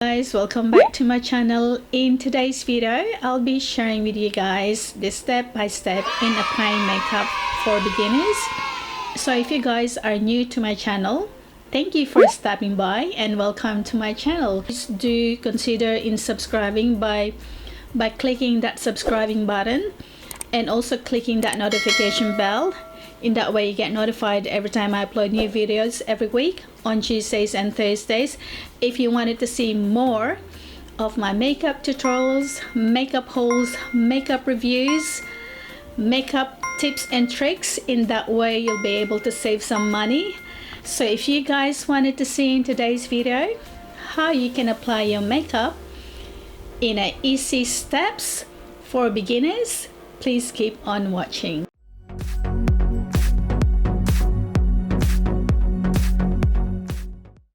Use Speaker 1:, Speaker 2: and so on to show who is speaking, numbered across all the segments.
Speaker 1: Guys, welcome back to my channel. In today's video I'll be sharing with you guys the step-by-step in applying makeup for beginners. So if you guys are new to my channel, thank you for stopping by and welcome to my channel. Please do consider in subscribing by clicking that subscribing button and also clicking that notification bell. In that way you get notified every time I upload new videos every week on Tuesdays and Thursdays. If you wanted to see more of my makeup tutorials, makeup hauls, makeup reviews, makeup tips and tricks, in that way you'll be able to save some money. So if you guys wanted to see in today's video how you can apply your makeup in a easy steps for beginners, please keep on watching.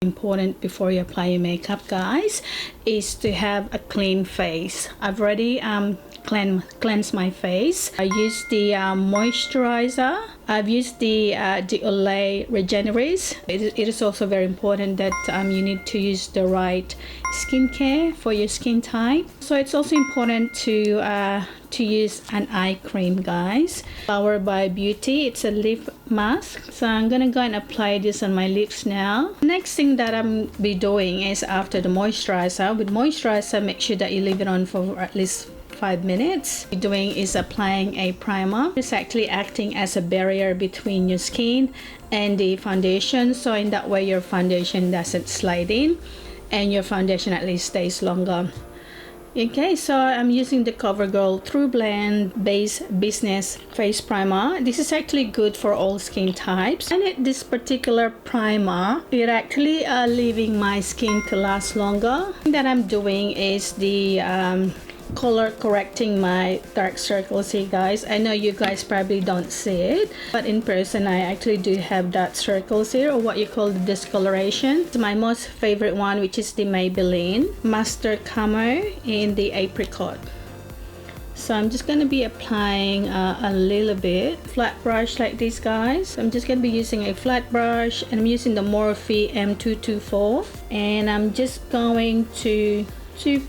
Speaker 1: Important before you apply your makeup, guys, is to have a clean face. I've already cleansed my face. I used the moisturizer. I've used the Olay Regenerist. It is also very important that you need to use the right skincare for your skin type. So it's also important to use an eye cream, guys. Flower by Beauty. It's a lip mask. So I'm gonna go and apply this on my lips now. Next thing that I'm be doing is, after the moisturizer, with moisturizer, make sure that you leave it on for at least 5 minutes. What you're doing is applying a primer. It's actually acting as a barrier between your skin and the foundation, so in that way your foundation doesn't slide in and your foundation at least stays longer. Okay, so I'm using the Covergirl Trueblend Beige Business Face Primer. This is actually good for all skin types. And this particular primer, it actually leaving my skin to last longer. The thing that I'm doing is the color correcting my dark circles here, guys. I know you guys probably don't see it, but in person I actually do have dark circles here, or what you call the discoloration. It's my most favorite one, which is the Maybelline Master Camo in the Apricot. So I'm just going to be applying a little bit flat brush like this, guys. I'm just going to be using a flat brush, and I'm using the Morphe M224, and I'm just going to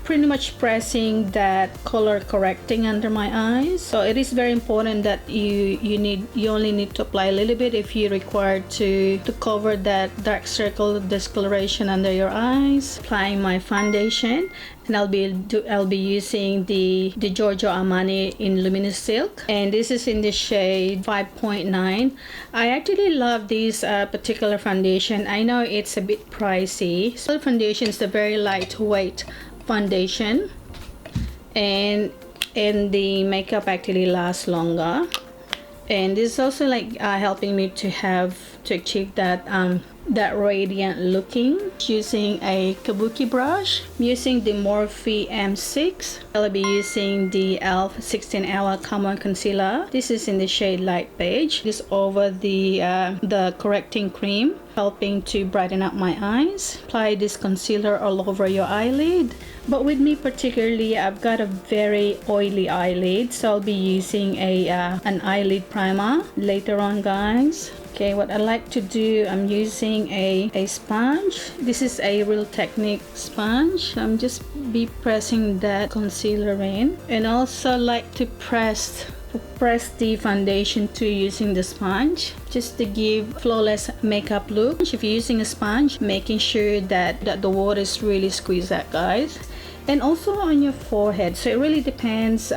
Speaker 1: pretty much pressing that color correcting under my eyes. So it is very important that you only need to apply a little bit if you require to cover that dark circle discoloration under your eyes. Applying my foundation, and I'll be using the Georgio Armani in Luminous Silk, and this is in the shade 5.9. I actually love this particular foundation. I know it's a bit pricey. So the foundation is a very lightweight foundation, and the makeup actually lasts longer, and this is also like helping me to achieve that radiant looking. Using a kabuki brush, I'm using the Morphe M6. I'll be using the e.l.f. 16 Hour Camo Concealer. This is in the shade light beige. This over the correcting cream, helping to brighten up my eyes. Apply this concealer all over your eyelid. But with me particularly, I've got a very oily eyelid, so I'll be using an eyelid primer later on, guys. Okay, what I like to do, I'm using a sponge. This is a Real Technique sponge. I'm just be pressing that concealer in, and also like to press the foundation too using the sponge, just to give flawless makeup look. If you're using a sponge, making sure that the water is really squeezed out, guys. And also on your forehead, so it really depends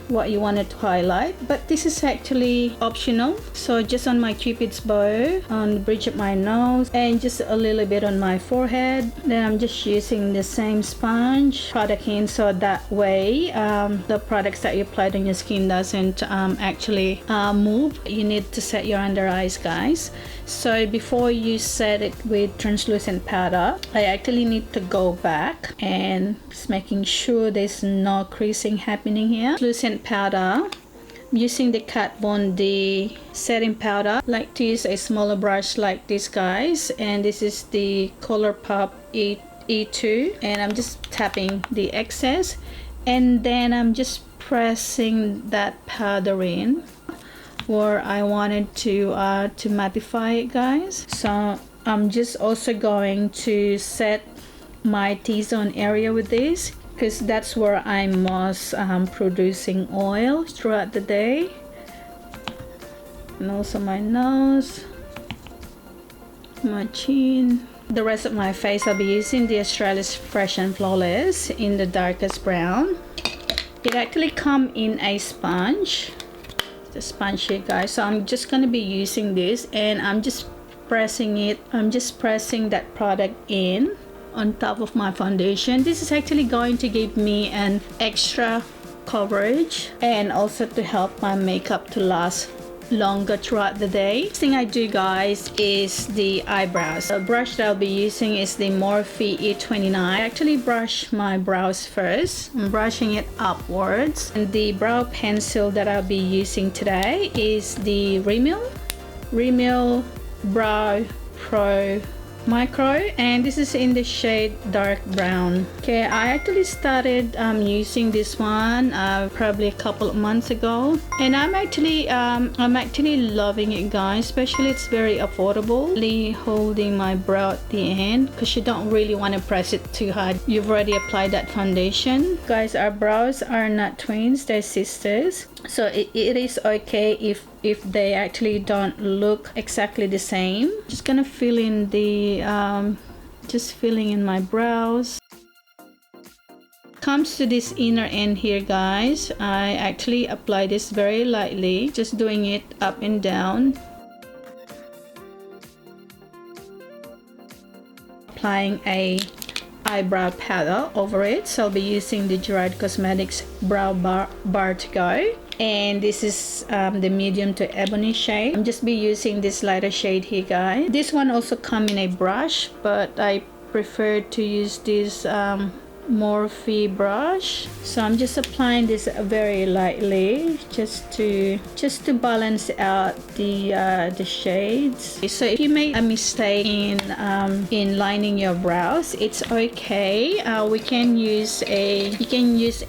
Speaker 1: what you wanted to highlight, but this is actually optional. So just on my cupid's bow, on the bridge of my nose, and just a little bit on my forehead. Then I'm just using the same sponge product in, so that way the products that you applied on your skin doesn't actually move. You need to set your under eyes, guys. So before you set it with translucent powder, I actually need to go back and just making sure there's no creasing happening here. Translucent powder, I'm using the Kat Von D setting powder. I like to use a smaller brush like this, guys, and this is the Colourpop E2, and I'm just tapping the excess, and then I'm just pressing that powder in where I wanted to mattify it, guys. So I'm just also going to set my T-zone area with this, because that's where I'm most producing oil throughout the day. And also my nose, my chin. The rest of my face, I'll be using the Australis Fresh and Flawless in the darkest brown. It actually comes in a sponge, the sponge here, guys. So I'm just going to be using this, and I'm just pressing that product in on top of my foundation. This is actually going to give me an extra coverage and also to help my makeup to last longer throughout the day. Next thing I do, guys, is the eyebrows. The brush that I'll be using is the Morphe E29. I actually brush my brows first. I'm brushing it upwards. And the brow pencil that I'll be using today is the Rimmel Brow Pro Micro, and this is in the shade dark brown. Okay, I actually started using this one probably a couple of months ago, and I'm actually loving it, guys. Especially it's very affordable. Really holding my brow at the end, because you don't really want to press it too hard. You've already applied that foundation. Guys, our brows are not twins, they're sisters, so it is okay if they actually don't look exactly the same. Just gonna fill in the just filling in my brows. Comes to this inner end here, guys, I actually apply this very lightly, just doing it up and down, applying a eyebrow powder over it. So I'll be using the Gerard Cosmetics Brow Bar to Go, and this is the medium to ebony shade. I'm just be using this lighter shade here, guys. This one also come in a brush, but I prefer to use this Morphe brush. So I'm just applying this very lightly, just to balance out the shades. So if you make a mistake in lining your brows, it's okay. You can use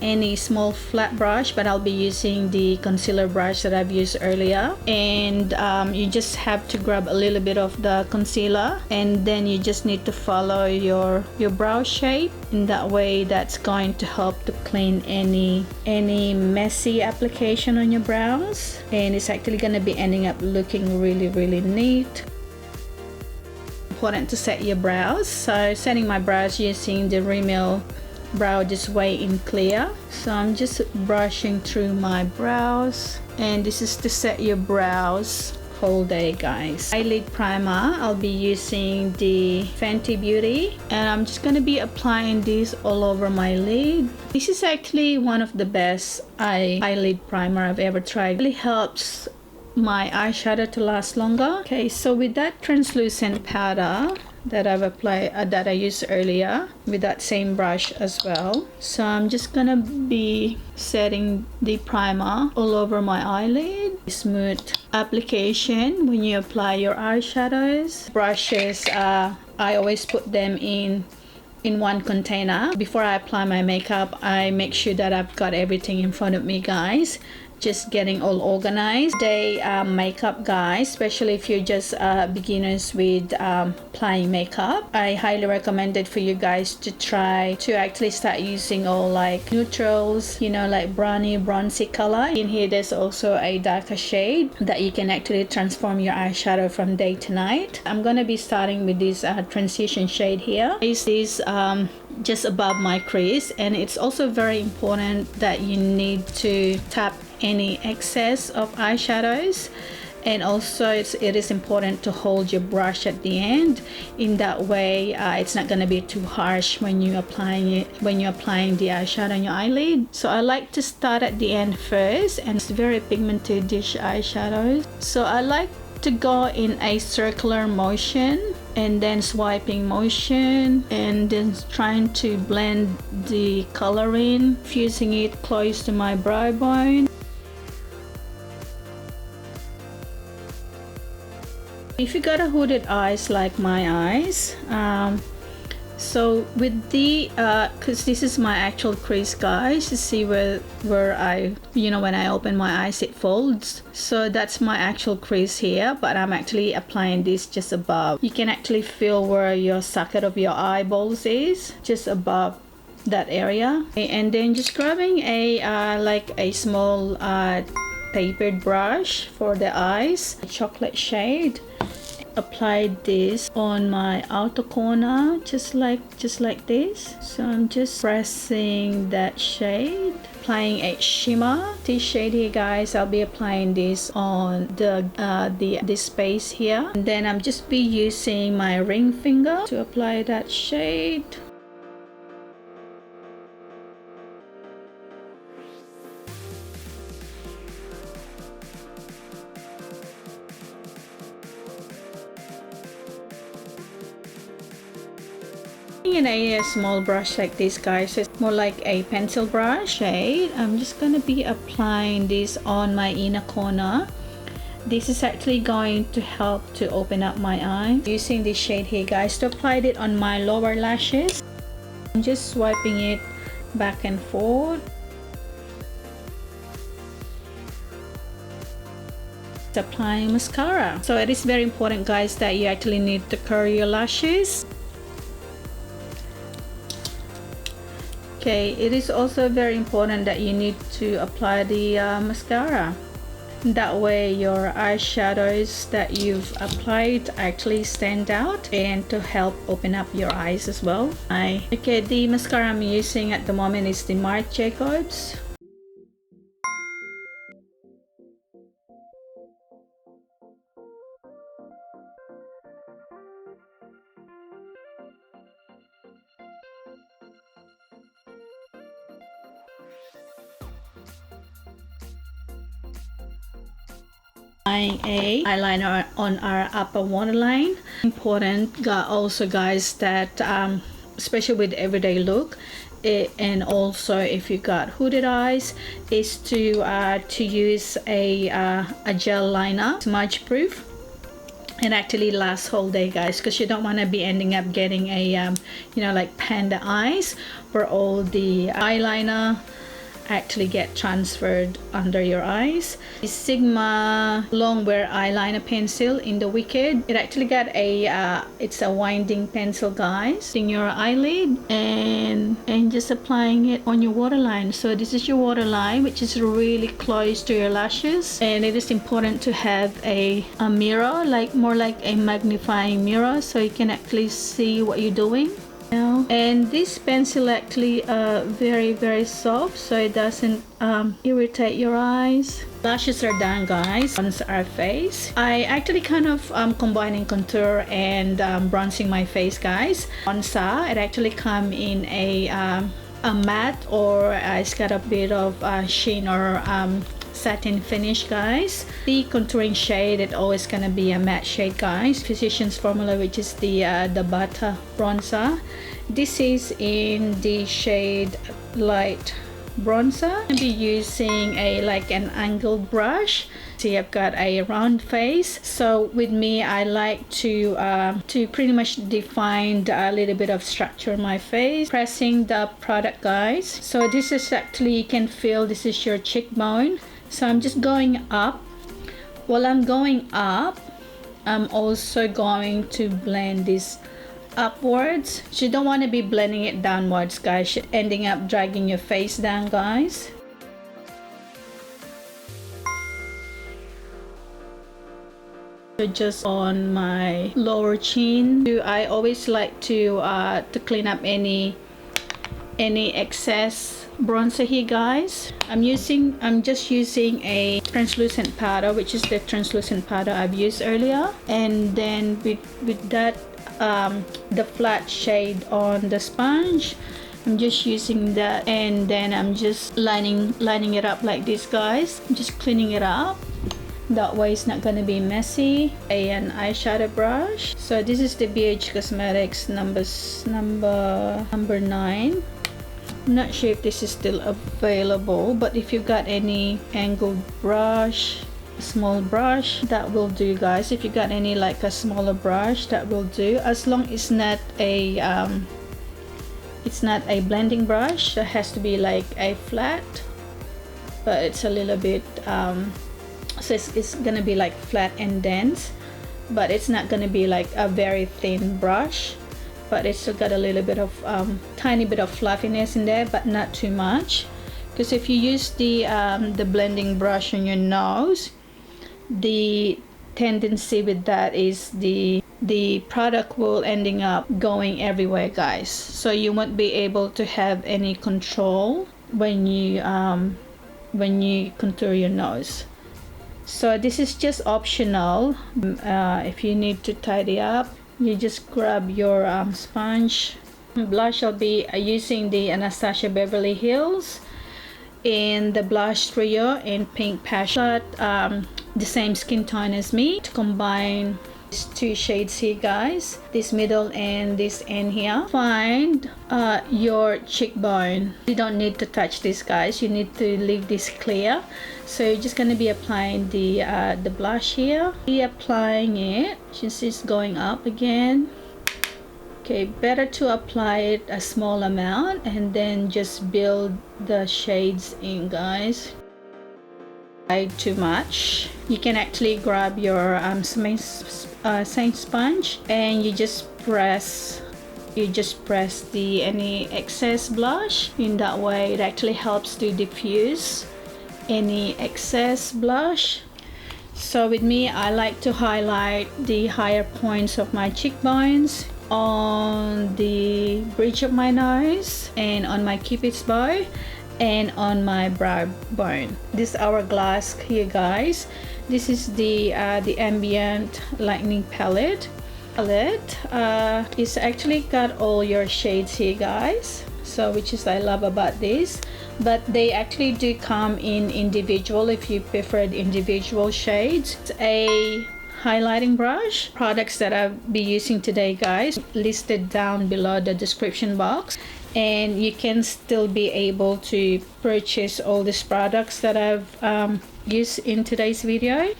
Speaker 1: any small flat brush, but I'll be using the concealer brush that I've used earlier. And you just have to grab a little bit of the concealer, and then you just need to follow your brow shape. In that way, that's going to help to clean any messy application on your brows, and it's actually going to be ending up looking really neat. Important to set your brows. So setting my brows using the Rimmel Brow This Way in Clear. So I'm just brushing through my brows, and this is to set your brows whole day, guys. Eyelid primer, I'll be using the Fenty Beauty, and I'm just gonna be applying this all over my lid. This is actually one of the best eyelid primer I've ever tried. It really helps my eyeshadow to last longer. Okay, so with that translucent powder that I've applied, that I used earlier with that same brush as well, so I'm just gonna be setting the primer all over my eyelid. Smooth application when you apply your eyeshadows. Brushes, I always put them in one container. Before I apply my makeup, I make sure that I've got everything in front of me, guys. Just getting all organized. Day makeup, guys, especially if you're just beginners with applying makeup, I highly recommend it for you guys to try to actually start using all like neutrals, you know, like brownie bronzy color. In here there's also a darker shade that you can actually transform your eyeshadow from day to night. I'm gonna be starting with this transition shade here. Is this just above my crease, and it's also very important that you need to tap any excess of eyeshadows, and also it is important to hold your brush at the end. In that way it's not going to be too harsh when you're applying the eyeshadow on your eyelid. So I like to start at the end first, and it's very pigmented dish eyeshadows, so I like to go in a circular motion and then swiping motion, and then trying to blend the color in, fusing it close to my brow bone. If you got a hooded eyes like my eyes, So with the because this is my actual crease, guys, you see where I, you know, when I open my eyes it folds, so that's my actual crease here, but I'm actually applying this just above. You can actually feel where your socket of your eyeballs is, just above that area. And then just grabbing a like a small tapered brush for the eyes, a chocolate shade, applied this on my outer corner, just like this. So I'm just pressing that shade, applying a shimmer. This shade here, guys, I'll be applying this on this space here, and then I'm just be using my ring finger to apply that shade. In a small brush like this, guys, it's more like a pencil brush shade. I'm just gonna be applying this on my inner corner. This is actually going to help to open up my eye. Using this shade here, guys, to apply it on my lower lashes. I'm just swiping it back and forth. Applying mascara. So it is very important, guys, that you actually need to curl your lashes. Okay, it is also very important that you need to apply the mascara. That way your eyeshadows that you've applied actually stand out and to help open up your eyes as well. Okay, the mascara I'm using at the moment is the Marc Jacobs. Applying a eyeliner on our upper waterline. Important also, guys, that especially with everyday look, and also if you got hooded eyes, is to use a gel liner, smudge proof, and actually lasts whole day, guys, because you don't want to be ending up getting a you know, like panda eyes where all the eyeliner actually get transferred under your eyes. The Sigma Longwear eyeliner pencil in the Wicked, it actually got a it's a winding pencil, guys, in your eyelid, and just applying it on your waterline. So this is your waterline, which is really close to your lashes, and it is important to have a mirror, like more like a magnifying mirror, so you can actually see what you're doing. And this pencil actually very soft, so it doesn't irritate your eyes. Lashes are done, guys. On our face, I actually kind of combining contour and bronzing my face, guys. Bronzer, it actually come in a matte, or it's got a bit of sheen or satin finish, guys. The contouring shade, it always gonna be a matte shade, guys. Physicians Formula, which is the butter bronzer. This is in the shade light bronzer. I'll be using a like an angled brush. See, I've got a round face, so with me, I like to pretty much define a little bit of structure in my face. Pressing the product, guys. So this is actually, you can feel this is your cheekbone. So I'm just going up. While I'm going up, I'm also going to blend this upwards. So you don't want to be blending it downwards, guys. You're ending up dragging your face down, guys. So just on my lower chin, I always like to clean up any excess bronzer here, guys. I'm just using a translucent powder, which is the translucent powder I've used earlier, and then with that the flat shade on the sponge, I'm just using that, and then I'm just lining it up like this, guys. I'm just cleaning it up, that way it's not gonna be messy. An eyeshadow brush. So this is the Beige Cosmetics number 9. I'm not sure if this is still available, but if you've got any angled brush, small brush, that will do, guys. If you got any like a smaller brush, that will do, as long as it's not a It's not a blending brush. It has to be like a flat, but it's a little bit so it's gonna be like flat and dense, but it's not gonna be like a very thin brush, but it's still got a little bit of tiny bit of fluffiness in there, but not too much. Because if you use the blending brush on your nose, the tendency with that is the product will ending up going everywhere, guys. So you won't be able to have any control when you contour your nose. So this is just optional. If you need to tidy up, you just grab your sponge. Blush, I'll be using the Anastasia Beverly Hills in the blush trio in pink passion, the same skin tone as me, to combine these two shades here, guys, this middle and this end here. Find your cheekbone. You don't need to touch this, guys. You need to leave this clear. So you're just going to be applying the blush here. Be applying it since it's going up again. Okay, better to apply it a small amount and then just build the shades in, guys. Too much, you can actually grab your same sponge and you just press the any excess blush. In that way, it actually helps to diffuse any excess blush. So with me, I like to highlight the higher points of my cheekbones, on the bridge of my nose, and on my cupid's bow, and on my brow bone. This hourglass here, guys. This is the ambient lightning palette. It's actually got all your shades here, guys. So which is I love about this, but they actually do come in individual if you prefer the individual shades. It's a highlighting brush. Products that I'll be using today, guys, listed down below the description box, and you can still be able to purchase all these products that I've used in today's video.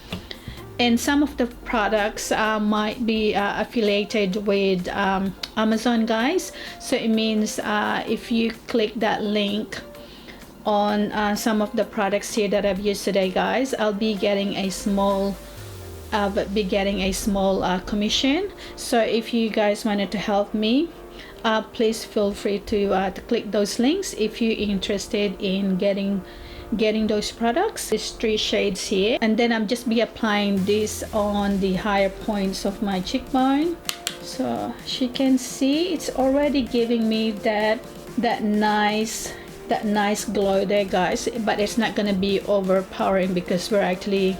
Speaker 1: And some of the products might be affiliated with Amazon, guys. So it means if you click that link on some of the products here that I've used today, guys, I'll be getting a small commission. So if you guys wanted to help me, please feel free to click those links if you're interested in getting those products. There's 3 shades here, and then I'm just be applying this on the higher points of my cheekbone. So as you can see, it's already giving me that nice glow there, guys, but it's not gonna be overpowering because we're actually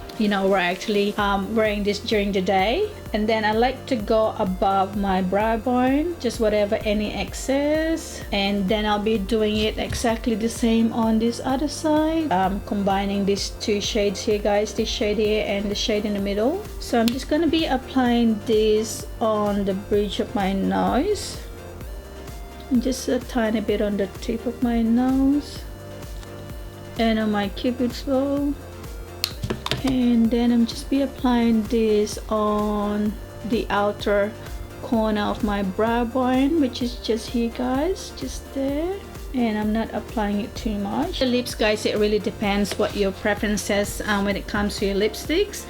Speaker 1: wearing this during the day. And then I like to go above my brow bone, just whatever any excess, and then I'll be doing it exactly the same on this other side, combining these 2 shades here, guys, this shade here and the shade in the middle. So I'm just gonna be applying this on the bridge of my nose, just a tiny bit on the tip of my nose and on my cupid's bow, and then I'm just be applying this on the outer corner of my brow bone, which is just here, guys, just there. And I'm not applying it too much. The lips, guys, it really depends what your preference is when it comes to your lipsticks.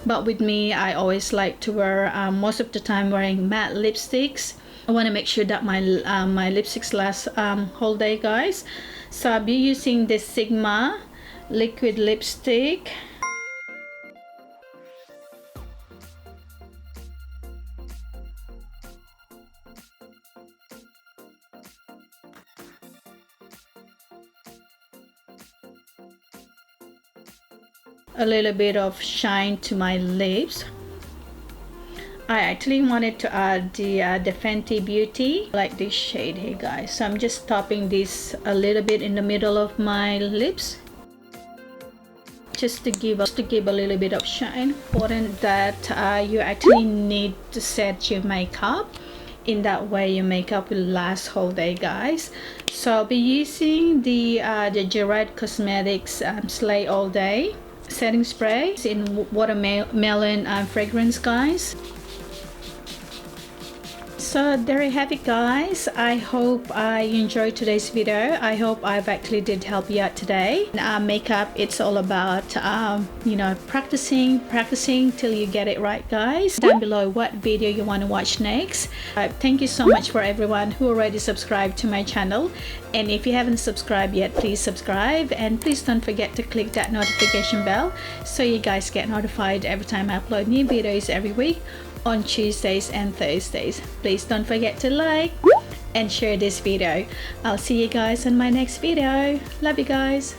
Speaker 1: But with me, I always like to wear most of the time wearing matte lipsticks. I want to make sure that my my lipsticks last whole day, guys. So I'll be using this Sigma liquid lipstick. A little bit of shine to my lips. I actually wanted to add the Fenty Beauty, like this shade here, guys. So I'm just topping this a little bit in the middle of my lips, just to give a little bit of shine. Important that you actually need to set your makeup. In that way, your makeup will last whole day, guys. So I'll be using the Gerard Cosmetics Slay All Day setting spray. It's in watermelon fragrance, guys. So there you have it, guys. I hope you enjoyed today's video. I hope I've actually did help you out today. Makeup, it's all about you know, practicing till you get it right, guys. Down below what video you want to watch next. Thank you so much for everyone who already subscribed to my channel, and if you haven't subscribed yet, please subscribe, and please don't forget to click that notification bell so you guys get notified every time I upload new videos every week on Tuesdays and Thursdays. Please don't forget to like and share this video. I'll see you guys in my next video. Love you guys.